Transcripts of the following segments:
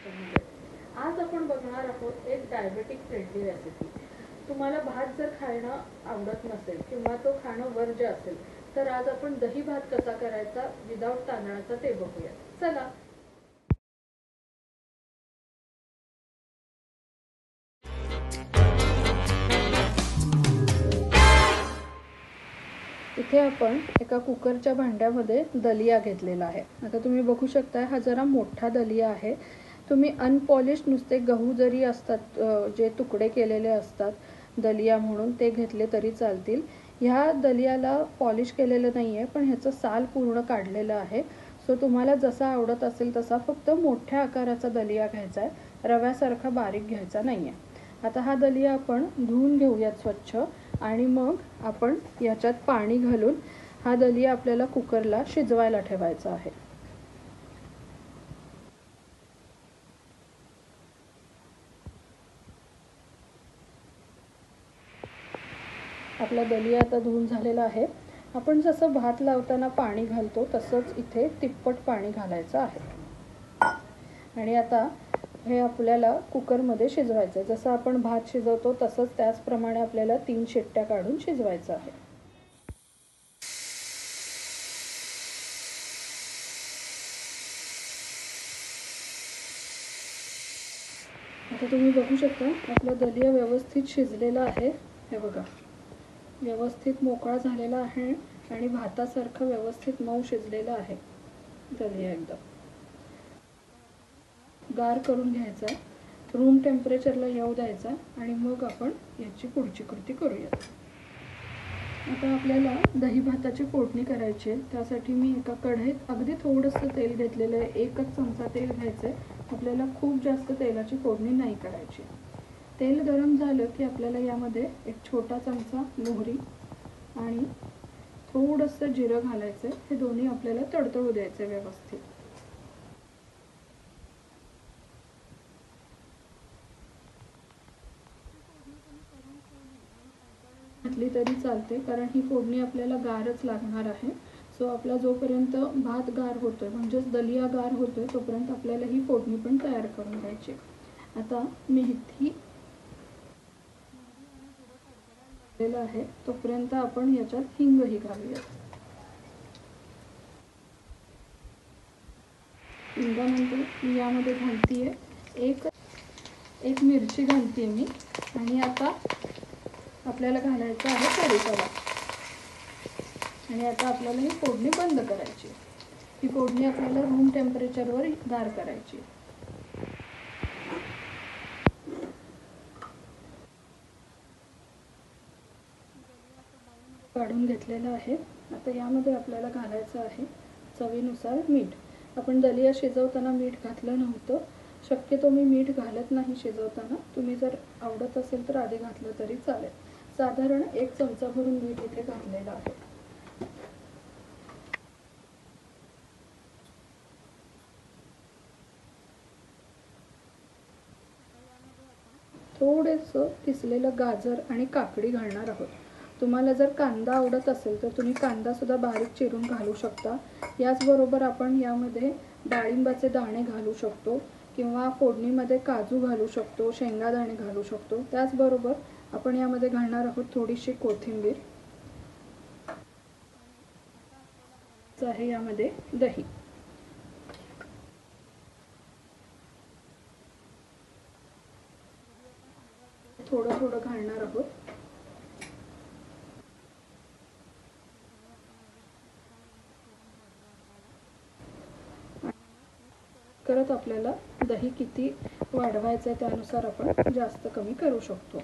किचनमध्ये. आज आपण बघणार आहोत एक डायबेटिक फ्रेंडली रेसिपी. तुम्हाला भात जर खाणं आवडत नसेल किंवा तो खाणं वर्ज्य असेल तर आज आपण दही भात कसा करायचा विदाउट तांदळाचा ते बघूया. चला. इथे आपण एका कुकरच्या भांड्यामध्ये दलिया घेतलेला आहे. आता तुम्ही बघू शकता हा जरा मोठा दलिया आहे. तुम्ही अनपॉलिश नुसते गहू जरी असतात जे तुकडे केलेले असतात दलिया म्हणून ते घेतले तरी चालतील. ह्या दलियाला पॉलिश केलेलं नाही आहे पण ह्याचं साल पूर्ण काढलेलं आहे. सो तुम्हाला जसा आवडत असेल तसा फक्त मोठ्या आकाराचा दलिया घ्यायचा आहे, रव्यासारखा बारीक घ्यायचा नाही आहे. आता हा दलिया आपण धुवून घेऊयात स्वच्छ आणि मग आपण याच्यात पाणी घालून हा दलिया आपल्याला कुकरला शिजवायला ठेवायचा आहे. आपला दलिया आता धुवून झालेला आहे. आपण जसं भात लावताना पाणी घालतो तसंच इथे तिप्पट पाणी घालायचं आहे आणि आता हे आपल्याला कुकरमध्ये शिजवायचं आहे. जसं आपण भात शिजवतो तसंच त्याचप्रमाणे आपल्याला 3 शिट्ट्या काढून शिजवायचं आहे. आता तुम्ही बघू शकता आपला दलिया व्यवस्थित शिजलेला आहे. हे बघा, व्यवस्थित मोकळा झालेला आहे आणि भातासारखं व्यवस्थित मऊ शिजलेला आहे दलिया. एकदम गार करून घ्यायचा, रूम टेम्परेचरला येऊ द्यायचा आणि मग आपण याची पुढची कृती करूया. आता आपल्याला दही भाताची फोडणी करायची आहे. त्यासाठी मी एका कढईत अगदी थोडंसं तेल घेतलेलं आहे. 1 चमचा तेल घ्यायचं आहे. आपल्याला खूप जास्त तेलाची फोडणी नाही करायची. तेल गरम झालं की आपल्याला यामध्ये 1 छोटा चमचा मोहरी आणि थोडंसं जिरं घालायचं आहे. हे दोन्ही आपल्याला तडतडू द्यायचं व्यवस्थित. घातली तरी चालते कारण ही फोडणी आपल्याला गारच लागणार आहे. सो आपला जोपर्यंत भात गार होतोय म्हणजेच दलिया गार होतोय तोपर्यंत आपल्याला ही फोडणी पण तयार करून घ्यायची. आता मेथी आहे तोपर्यंत आपण याच्यात हिंगही घालूया. हिंगानंतर मी यामध्ये घालतीये एक मिरची घालतीये मी आणि आता आपल्याला घालायचं आहे कढीपत्ता आणि आता आपल्याला ही फोडणी बंद करायची. ही फोडणी आपल्याला रूम टेम्परेचरवर गार करायची. काढून घेतलेलं आहे. आता यामध्ये आपल्याला घालायचं आहे चवीनुसार मीठ. आपण दलिया शिजवताना मीठ घातलं नव्हतं. शक्यतो मी मीठ घालत नाही शिजवताना. तुम्ही जर आवडत असेल तर आधी घातलं तरी चालेल. साधारण 1 चमचा भरून मीठ इथे घातलेलं आहे. थोडेसं किसलेलं गाजर आणि काकडी घालणार आहोत. तुम्हाला जर कांदा आवडत असेल तर तुम्ही कांदा सुद्धा बारीक चिरून घालू शकता. याचबरोबर आपण यामध्ये डाळिंबाचे दाणे घालू शकतो किंवा फोडणीमध्ये काजू घालू शकतो, शेंगादाणे घालू शकतो. त्याचबरोबर आपण यामध्ये घालणार आहोत थोडीशी कोथिंबीर आहे. यामध्ये दही थोडं थोडं घालणार आहोत. करत आपल्याला दही किती वाढवायचं आहे त्यानुसार आपण जास्त कमी करू शकतो.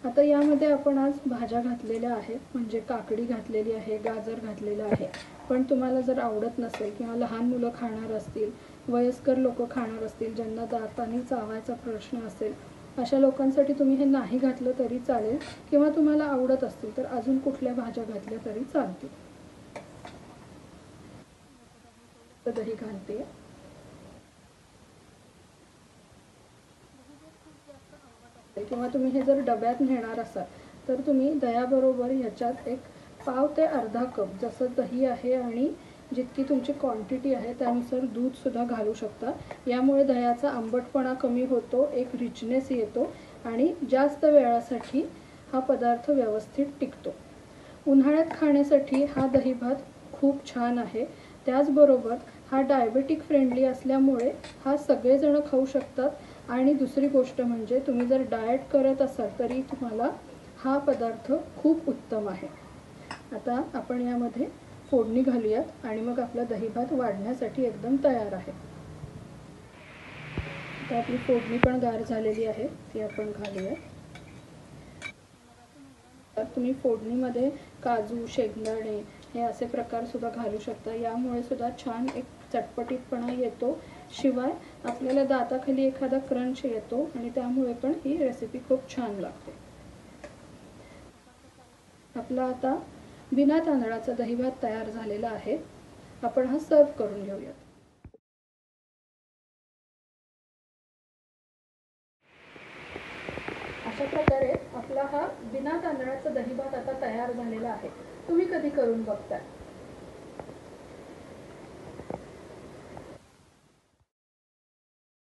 आता यामध्ये आपण आज भाज्या घातलेल्या आहेत, म्हणजे काकडी घातलेली आहे, गाजर घातलेलं आहे. पण तुम्हाला जर आवडत नसेल किंवा लहान मुलं खाणार असतील, वयस्कर लोक खाणार असतील, ज्यांना दातांनी चावायचा प्रश्न असेल, अशा लोकांसाठी तुम्ही हे नाही घातलं तरी चालेल किंवा तुम्हाला आवडत असतील तर अजून कुठल्या भाज्या घातल्या तरी चालतील. दही घालते. किंवा तुम्ही हे जर डब्यात नेणार असाल तर तुम्ही दह्याबरोबर ह्याच्यात एक पाव ते अर्धा कप जसं दही आहे आणि जितकी तुमची क्वांटिटी आहे त्यानुसार दूधसुद्धा घालू शकता. यामुळे दह्याचा आंबटपणा कमी होतो, एक रिचनेस येतो आणि जास्त वेळासाठी हा पदार्थ व्यवस्थित टिकतो. उन्हाळ्यात खाण्यासाठी हा दही भात खूप छान आहे. त्याचबरोबर हा डायबेटिक फ्रेंडली असल्यामुळे हा सगळेजण खाऊ शकतात आणि दुसरी गोष्ट म्हणजे तुम्ही जर डाएट करत असाल तरी तुम्हाला हा पदार्थ खूप उत्तम आहे. आता आपण यामध्ये फोडणी घालूयात आणि मग आपला दही भात वाढण्यासाठी एकदम तयार आहे. आता आपली फोडणी पण गार झालेली आहे, ती आपण घालूयात. तुम्ही फोडणीमध्ये काजू, शेंगदाणे हे असे प्रकार सुद्धा घालू शकता. यामुळे सुद्धा छान एक चटपटीतपणा येतो. शिवाय आपल्याला दाताखाली एखादा क्रंच येतो आणि त्यामुळे पण ही रेसिपी खूप छान लागते. आपला आता बिना तांदळाचा दही भात तयार झालेला आहे. आपण हा सर्व करून घेऊयात. अशा प्रकारे आपला हा बिना तांदळाचा दही भात आता तयार झालेला आहे. तुम्ही कधी करून बघता.